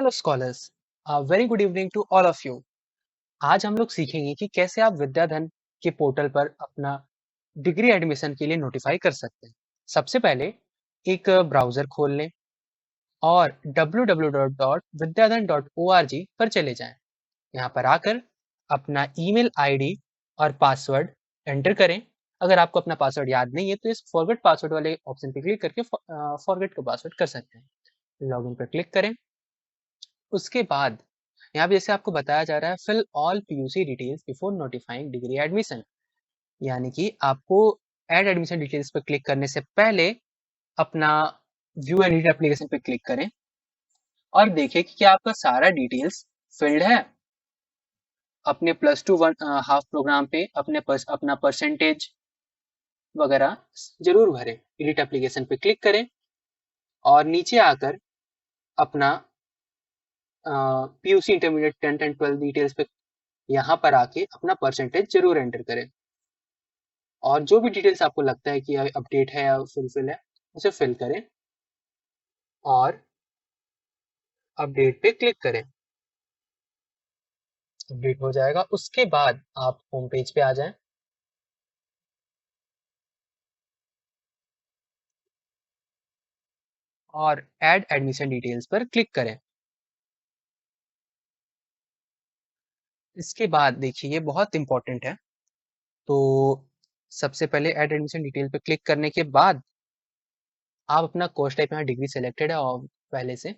Hello scholars, very good evening to all of you. आज हम लोग सीखेंगे कि कैसे आप विद्याधन के पोर्टल पर अपना डिग्री एडमिशन के लिए नोटिफाई कर सकते हैं। सबसे पहले एक ब्राउजर खोल लें और www.vidyadhan.org पर चले जाएं। यहाँ पर आकर अपना ईमेल आईडी और पासवर्ड एंटर करें। अगर आपको अपना पासवर्ड याद नहीं है तो इस फॉरगेट पासवर्ड वाले ऑप्शन पर क्लिक करके फॉरगेट का पासवर्ड कर सकते हैं। लॉगिन पर क्लिक करें। उसके बाद यहाँ पे जैसे आपको बताया जा रहा है fill all PUC details before notifying degree admission, यानी कि आपको ऐड एडमिशन डिटेल्स पर क्लिक करने से पहले अपना व्यू एंड रीड एप्लीकेशन पे क्लिक करें और देखें कि क्या आपका सारा डिटेल्स फिल्ड है। अपने plus two one half program पे अपना परसेंटेज वगैरह जरूर भरें। एडिट एप्लीकेशन पे क्लिक करें और नीचे आकर अपना PUC intermediate 10th and 12th details पे यहाँ पर आके अपना परसेंटेज जरूर एंटर करें और जो भी डिटेल्स आपको लगता है कि अपडेट है या फुलफिल है उसे फिल करें और अपडेट पे क्लिक करें। अपडेट हो जाएगा। उसके बाद आप होम पेज पे आ जाएं और ऐड एडमिशन डिटेल्स पर क्लिक करें। इसके बाद देखिए ये बहुत इंपॉर्टेंट है। तो सबसे पहले ऐड एडमिशन डिटेल पे क्लिक करने के बाद आप अपना कोर्स टाइप यहाँ डिग्री सेलेक्टेड है और पहले से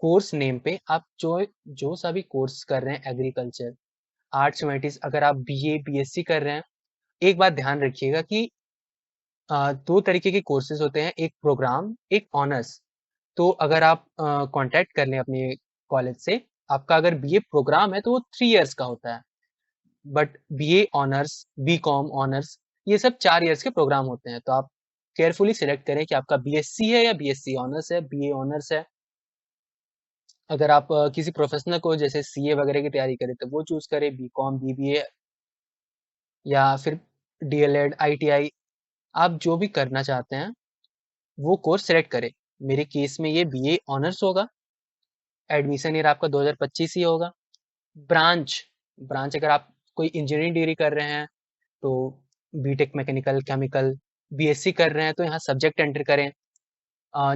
कोर्स नेम पे आप जो जो सा भी कोर्स कर रहे हैं, एग्रीकल्चर, आर्ट्स, ह्यूमैनिटीज, अगर आप बीए बीएससी कर रहे हैं, एक बात ध्यान रखिएगा कि दो तरीके के कोर्सेज होते हैं, एक प्रोग्राम एक ऑनर्स। तो अगर आप कांटेक्ट कर लें अपने कॉलेज से, आपका अगर बीए प्रोग्राम है तो वो 3 इयर्स का होता है, but BA honours, BCom honours, ये सब 4 इयर्स के प्रोग्राम होते हैं। तो आप केयरफुली सिलेक्ट करें कि आपका बीएससी है या बीएससी ऑनर्स है, बीए ऑनर्स है। अगर आप किसी प्रोफेशनल को जैसे सीए वगैरह की तैयारी करें तो वो चूज करें, बीकॉम बीबीए या फिर डीएलएड आईटीआई, आप जो भी करना चाहते हैं वो कोर्स सेलेक्ट करें। मेरे केस में ये बीए ऑनर्स होगा। एडमिशन ईयर आपका 2025 ही होगा। ब्रांच ब्रांच अगर आप कोई इंजीनियरिंग डिग्री कर रहे हैं तो बीटेक मैकेनिकल केमिकल, बीएससी कर रहे हैं तो यहाँ सब्जेक्ट एंटर करें।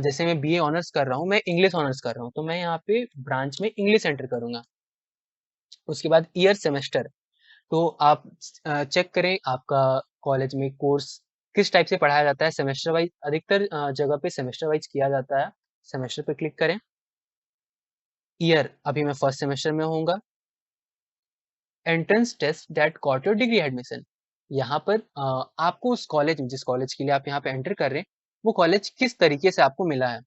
जैसे मैं बीए ऑनर्स कर रहा हूँ, मैं इंग्लिश ऑनर्स कर रहा हूँ, तो मैं यहाँ पे ब्रांच में इंग्लिश एंटर करूंगा। उसके बाद ईयर सेमेस्टर, तो आप चेक करें आपका कॉलेज में कोर्स किस टाइप से पढ़ाया जाता है। सेमेस्टर वाइज अधिकतर जगह पे सेमेस्टर वाइज किया जाता है। सेमेस्टर पे क्लिक करें। ईयर अभी मैं फर्स्ट सेमेस्टर में होऊंगा। Entrance test that got your degree admission, यहाँ पर आपको उस कॉलेज में, जिस कॉलेज के लिए आप यहाँ पे एंटर कर रहे हैं, वो कॉलेज किस तरीके से आपको मिला है।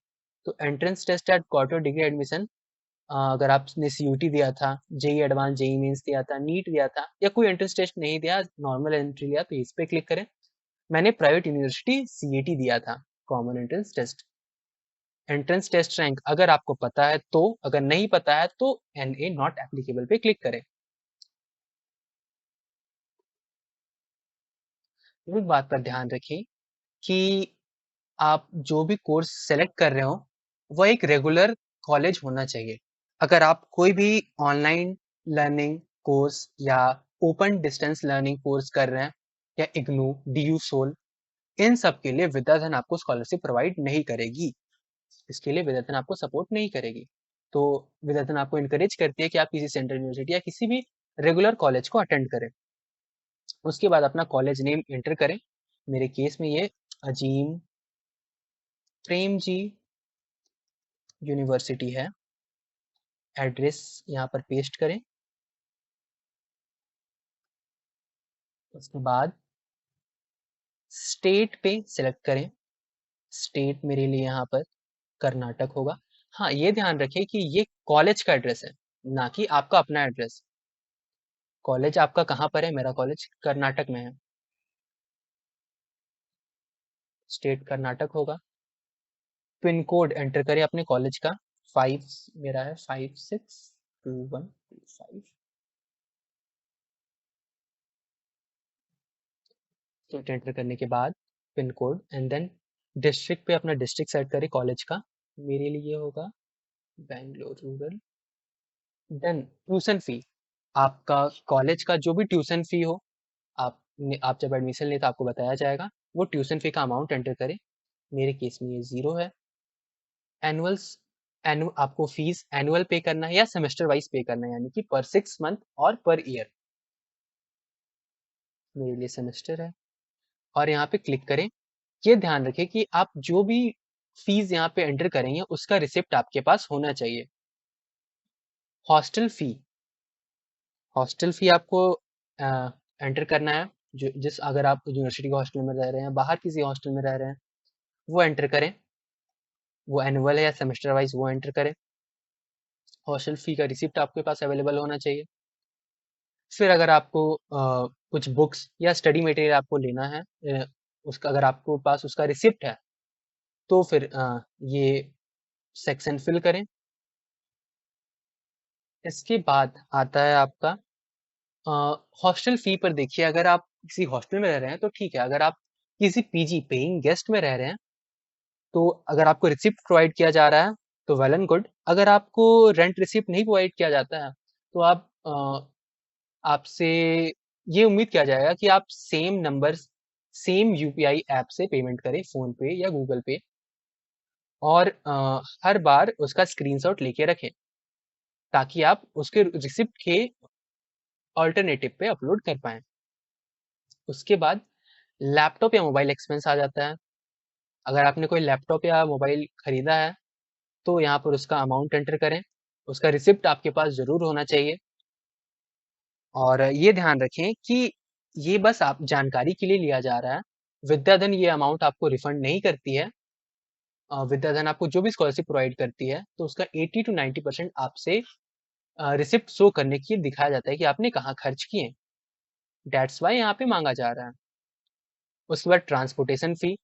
तो entrance test that got your degree admission, अगर आपने सीयूटी दिया था, जेई एडवांस, जेई मेंस दिया था, नीट दिया था या कोई एंट्रेंस टेस्ट नहीं दिया, नॉर्मल एंट्री लिया, तो इस पे क्लिक करें। मैंने प्राइवेट यूनिवर्सिटी सीईटी दिया था, common entrance test. Entrance test rank अगर आपको पता है तो, अगर नहीं पता है तो एनए नॉट एप्लीकेबल पे क्लिक करें। एक बात पर ध्यान रखें कि आप जो भी कोर्स सेलेक्ट कर रहे हो वो एक रेगुलर कॉलेज होना चाहिए। अगर आप कोई भी ऑनलाइन लर्निंग कोर्स या ओपन डिस्टेंस लर्निंग कोर्स कर रहे हैं या इग्नू, डीयू सोल, इन सब के लिए विद्याधन आपको स्कॉलरशिप प्रोवाइड नहीं करेगी। इसके लिए विद्याधन आपको सपोर्ट नहीं करेगी। तो विद्याधन आपको इनकरेज करती है कि आप किसी सेंट्रल यूनिवर्सिटी या किसी भी रेगुलर कॉलेज को अटेंड करें। उसके बाद अपना कॉलेज नेम एंटर करें। मेरे केस में ये अजीम प्रेम जी यूनिवर्सिटी है। एड्रेस यहाँ पर पेस्ट करें। उसके बाद स्टेट पे सिलेक्ट करें। स्टेट मेरे लिए यहाँ पर कर्नाटक होगा। हाँ, ये ध्यान रखें कि ये कॉलेज का एड्रेस है, ना कि आपका अपना एड्रेस। कॉलेज आपका कहाँ पर है? मेरा कॉलेज कर्नाटक में है। स्टेट कर्नाटक होगा। पिन कोड एंटर करें अपने कॉलेज का। 5 मेरा है 562125। स्टेट एंटर करने के बाद pin code and then district पे अपना डिस्ट्रिक्ट सेट करें कॉलेज का। मेरे लिए होगा Bangalore rural, done. Tuition fee, आपका कॉलेज का जो भी ट्यूशन फी हो, आप जब एडमिशन लें तो आपको बताया जाएगा, वो ट्यूशन फी का अमाउंट एंटर करें। मेरे केस में ये 0 है। एनुअल्स, आपको फीस एनुअल पे करना है या सेमेस्टर वाइज पे करना है, यानी कि पर 6 मंथ और पर ईयर। मेरे लिए सेमेस्टर है और यहाँ पे क्लिक करें। ये ध्यान रखें कि आप जो भी फीस यहाँ पे एंटर करेंगे उसका रिसिप्ट आपके पास होना चाहिए। हॉस्टल फी, हॉस्टल फी आपको एंटर करना है। जो जिस अगर आप यूनिवर्सिटी के हॉस्टल में रह रहे हैं, बाहर किसी हॉस्टल में रह रहे हैं, वो एंटर करें। वो एनुअल है या सेमेस्टर वाइज, वो एंटर करें। हॉस्टल फी का रिसिप्ट आपके पास अवेलेबल होना चाहिए। फिर अगर आपको कुछ बुक्स या स्टडी मटेरियल आपको लेना है, उसका अगर आपको पास उसका रिसिप्ट है, तो फिर ये सेक्शन फिल करें। इसके बाद आता है आपका हॉस्टल फी पर। देखिए, अगर आप किसी हॉस्टल में रह रहे हैं तो ठीक है। अगर आप किसी पीजी पेइंग गेस्ट में रह रहे हैं, तो अगर आपको रिसिप्ट प्रोवाइड किया जा रहा है तो वेल एंड गुड। अगर आपको रेंट रिसिप्ट नहीं प्रोवाइड किया जाता है, तो आपसे ये उम्मीद किया जाएगा कि आप same number, same UPI app से पेमेंट करें, फोन पे या गूगल पे, और हर बार उसका स्क्रीनशॉट लेके रखें, ताकि आप उसके रिसिप्ट के ऑल्टरनेटिव पे अपलोड कर पाएं। उसके बाद लैपटॉप या मोबाइल एक्सपेंस आ जाता है। अगर आपने कोई लैपटॉप या मोबाइल खरीदा है, तो यहाँ पर उसका अमाउंट एंटर करें। उसका रिसिप्ट आपके पास जरूर होना चाहिए। और ये ध्यान रखें कि ये बस आप जानकारी के लिए लिया जा रहा है। विद्याधन ये अमाउंट आपको रिफंड नहीं करती है। विद्याधन आपको जो भी स्कॉलरशिप प्रोवाइड करती है, तो उसका 80 to 90% आपसे रिसिप्ट शो करने की दिखाया जाता है कि आपने कहाँ खर्च किए। डेट्स वाई यहाँ पे मांगा जा रहा है। उसके बाद ट्रांसपोर्टेशन फी,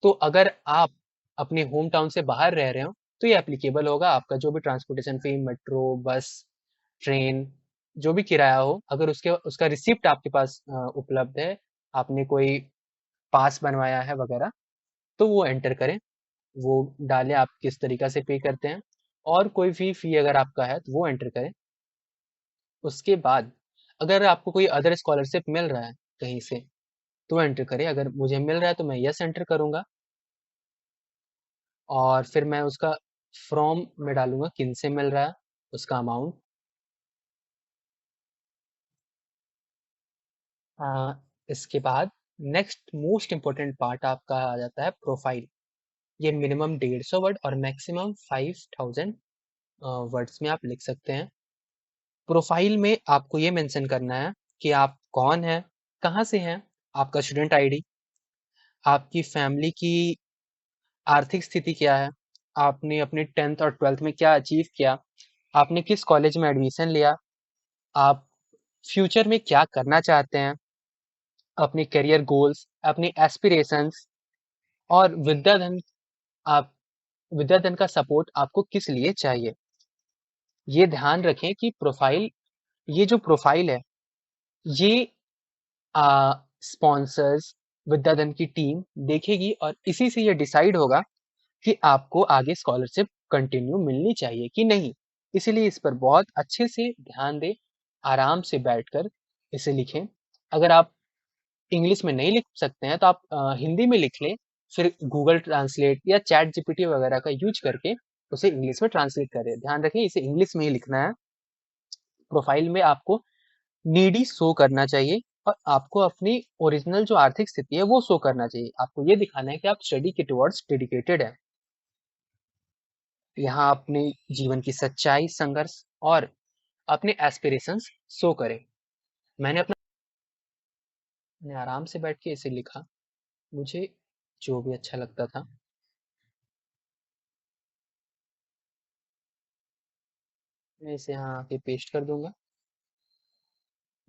तो अगर आप अपने होम टाउन से बाहर रह रहे हो, तो ये एप्लीकेबल होगा। आपका जो भी ट्रांसपोर्टेशन फी, मेट्रो, बस, ट्रेन, जो भी किराया हो, अगर उसका रिसिप्ट आपके पास उपलब्ध है, आपने कोई पास बनवाया है वगैरह, तो वो एंटर करें। वो डालें आप किस तरीका से पे करते हैं, और कोई भी फी अगर आपका है तो वो एंटर करें। उसके बाद अगर आपको कोई अदर स्कॉलरशिप मिल रहा है कहीं से, तो एंटर करें। अगर मुझे मिल रहा है तो मैं यस एंटर करूंगा, और फिर मैं उसका फ्रॉम में डालूंगा किन से मिल रहा है, उसका अमाउंट। इसके बाद नेक्स्ट मोस्ट इम्पोर्टेंट पार्ट आपका आ जाता है प्रोफाइल। ये मिनिमम 150 वर्ड और मैक्सिमम 5000 वर्ड्स में आप लिख सकते हैं। प्रोफाइल में आपको ये मेंशन करना है कि आप कौन हैं, कहाँ से हैं, आपका स्टूडेंट आईडी, आपकी फैमिली की आर्थिक स्थिति क्या है, आपने अपने 10th और 12th में क्या अचीव किया, आपने किस कॉलेज में एडमिशन लिया, आप फ्यूचर में क्या करना चाहते हैं, अपने करियर गोल्स, अपने एस्पिरेशंस, और विद्याधन, आप विद्याधन का सपोर्ट आपको किस लिए चाहिए। ये ध्यान रखें कि प्रोफाइल, ये जो प्रोफाइल है, ये स्पॉन्सर्स, विद्याधन की टीम देखेगी, और इसी से ये डिसाइड होगा कि आपको आगे स्कॉलरशिप कंटिन्यू मिलनी चाहिए कि नहीं। इसीलिए इस पर बहुत अच्छे से ध्यान दें, आराम से बैठकर इसे लिखें। अगर आप इंग्लिश में नहीं लिख सकते हैं, तो आप हिंदी में लिख लें, फिर गूगल ट्रांसलेट या चैट जीपीटी वगैरह का यूज करके उसे इंग्लिश में ट्रांसलेट करें। ध्यान रखें, इसे इंग्लिश में ही लिखना है। प्रोफाइल में आपको नीडी शो करना चाहिए, और आपको अपनी ओरिजिनल जो आर्थिक स्थिति है वो शो करना चाहिए। आपको ये दिखाना है कि आप स्टडी के टुवर्ड्स डेडिकेटेड है। यहाँ अपने जीवन की सच्चाई, संघर्ष और अपने एस्पिरेशंस शो करें। मैंने आराम से बैठ के इसे लिखा, मुझे जो भी अच्छा लगता था। मैं इसे यहाँ आके पेस्ट कर दूंगा।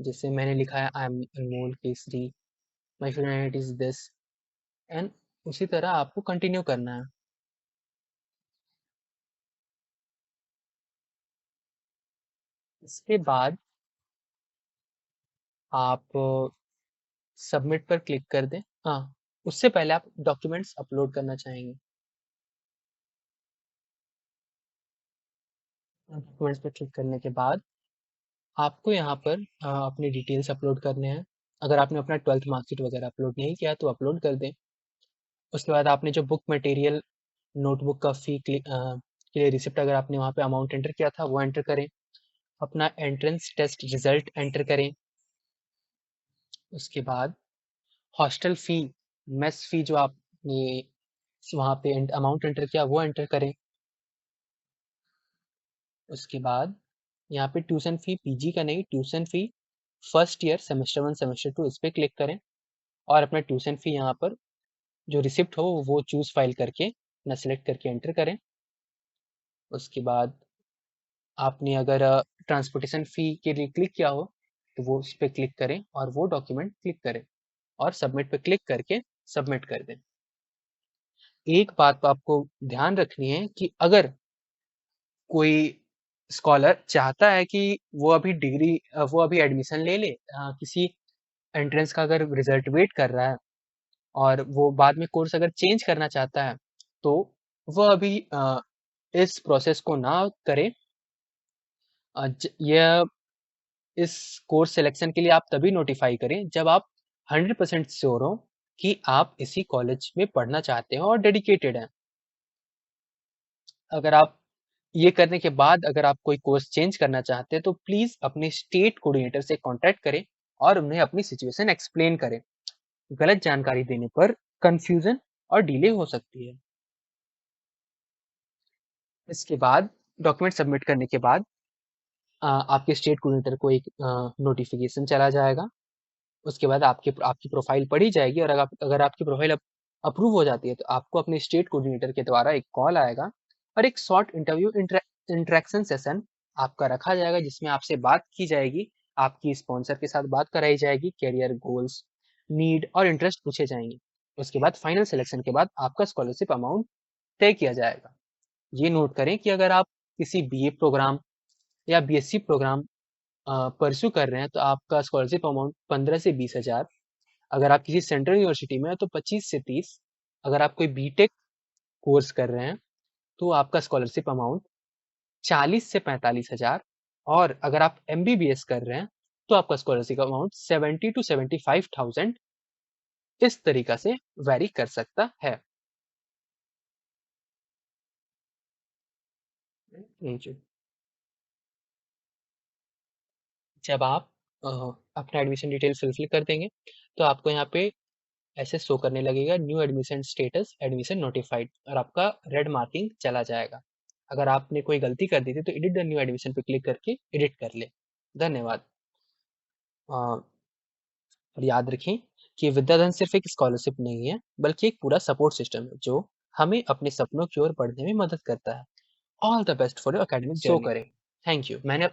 जैसे मैंने लिखा है, I am Anmol Kesari, my favourite is this, and उसी तरह आपको कंटिन्यू करना है। इसके बाद आप सबमिट पर क्लिक कर दें। हाँ, उससे पहले आप डॉक्यूमेंट्स अपलोड करना चाहेंगे। डॉक्यूमेंट्स पे क्लिक करने के बाद आपको यहाँ पर अपने डिटेल्स अपलोड करने हैं। अगर आपने अपना 12th मार्कशीट वगैरह अपलोड नहीं किया तो अपलोड कर दें। उसके बाद आपने जो बुक मटेरियल नोटबुक का फी के लिए रिसिप्ट अगर आपने वहाँ पे अमाउंट एंटर किया था वो एंटर करें। अपना एंट्रेंस टेस्ट रिजल्ट एंटर करें। उसके बाद हॉस्टल फी, मेस फी जो आपने वहाँ पे अमाउंट एंटर किया वो एंटर करें। उसके बाद यहाँ पे ट्यूशन फी पीजी का नहीं, tuition fee first year semester 1 semester 2 इस पे क्लिक करें और अपना ट्यूशन फी यहाँ पर जो रिसिप्ट हो वो चूज फाइल करके ना सिलेक्ट करके एंटर करें। उसके बाद आपने अगर ट्रांसपोर्टेशन फ़ी के लिए क्लिक किया हो तो वो उस पर क्लिक करें और वो डॉक्यूमेंट क्लिक करें और सबमिट पे क्लिक करके सबमिट कर दें। एक बात आपको ध्यान रखनी है कि अगर कोई स्कॉलर चाहता है कि वो अभी एडमिशन ले ले, किसी एंट्रेंस का अगर रिजल्ट वेट कर रहा है और वो बाद में कोर्स अगर चेंज करना चाहता है तो वह अभी इस प्रोसेस को ना करे। यह इस कोर्स सिलेक्शन के लिए आप तभी नोटिफाई करें जब आप 100% श्योर हो कि आप इसी कॉलेज में पढ़ना चाहते हो और डेडिकेटेड हैं। अगर आप ये करने के बाद अगर आप कोई कोर्स चेंज करना चाहते हैं तो प्लीज अपने स्टेट कोऑर्डिनेटर से कांटेक्ट करें और उन्हें अपनी सिचुएशन एक्सप्लेन करें। गलत जानकारी देने पर कंफ्यूजन और डिले हो सकती है। इसके बाद डॉक्यूमेंट सबमिट करने के बाद आपके स्टेट कोऑर्डिनेटर को एक नोटिफिकेशन चला जाएगा। उसके बाद आपकी प्रोफाइल पढ़ी जाएगी और अगर आपकी प्रोफाइल अप्रूव हो जाती है तो आपको अपने स्टेट कोऑर्डिनेटर के द्वारा एक कॉल आएगा और एक शॉर्ट इंटरेक्शन सेशन आपका रखा जाएगा जिसमें आपसे बात की जाएगी। आपकी स्पॉन्सर के साथ बात कराई जाएगी, कैरियर गोल्स, नीड और इंटरेस्ट पूछे जाएंगे। उसके बाद फाइनल सिलेक्शन के बाद आपका स्कॉलरशिप अमाउंट तय किया जाएगा। ये नोट करें कि अगर आप किसी बीए प्रोग्राम या बीएससी प्रोग्राम परस्यू कर रहे हैं तो आपका स्कॉलरशिप अमाउंट 15 से 20 हज़ार। अगर आप किसी सेंट्रल यूनिवर्सिटी में हैं तो 25 से 30। अगर आप कोई बीटेक कोर्स कर रहे हैं तो आपका स्कॉलरशिप अमाउंट 40 से 45 हज़ार। और अगर आप एमबीबीएस कर रहे हैं तो आपका स्कॉलरशिप अमाउंट 70 टू 75,000 इस तरीका से वेरी कर सकता है। जब आप अपना एडमिशन डिटेल फिल कर देंगे तो आपको यहाँ पे ऐसे शो करने लगेगा new admission status admission notified और आपका रेड मार्किंग चला जाएगा। अगर आपने कोई गलती कर दी थी तो एडिट द न्यू एडमिशन पे क्लिक करके एडिट कर ले। धन्यवाद। और याद रखें कि विद्याधन सिर्फ एक स्कॉलरशिप नहीं है बल्कि एक पूरा सपोर्ट सिस्टम है जो हमें अपने सपनों की ओर बढ़ने में मदद करता है। All the best for your academic journey. So करें। Thank you. मैंने अपना